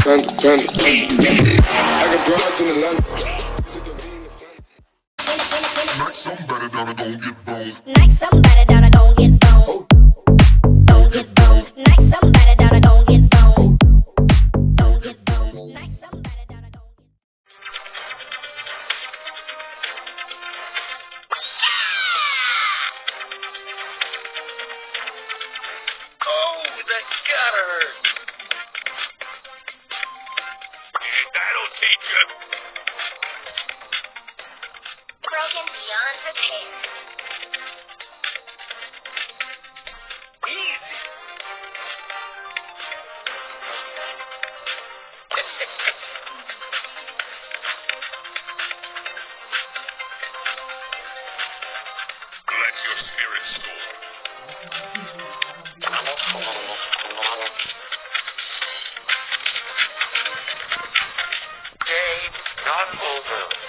Panda. I got broads in Atlanta. Like somebody down and gon' get boned. Like somebody down, I gon' get boned. Gon' get boned. Like somebody down, I gon' get boned. Gon' get boned. Like somebody down, I gon' get. Oh, that gotta hurt. That'll teach you. Broken beyond repair. Easy. Let your spirit soar. Day not over.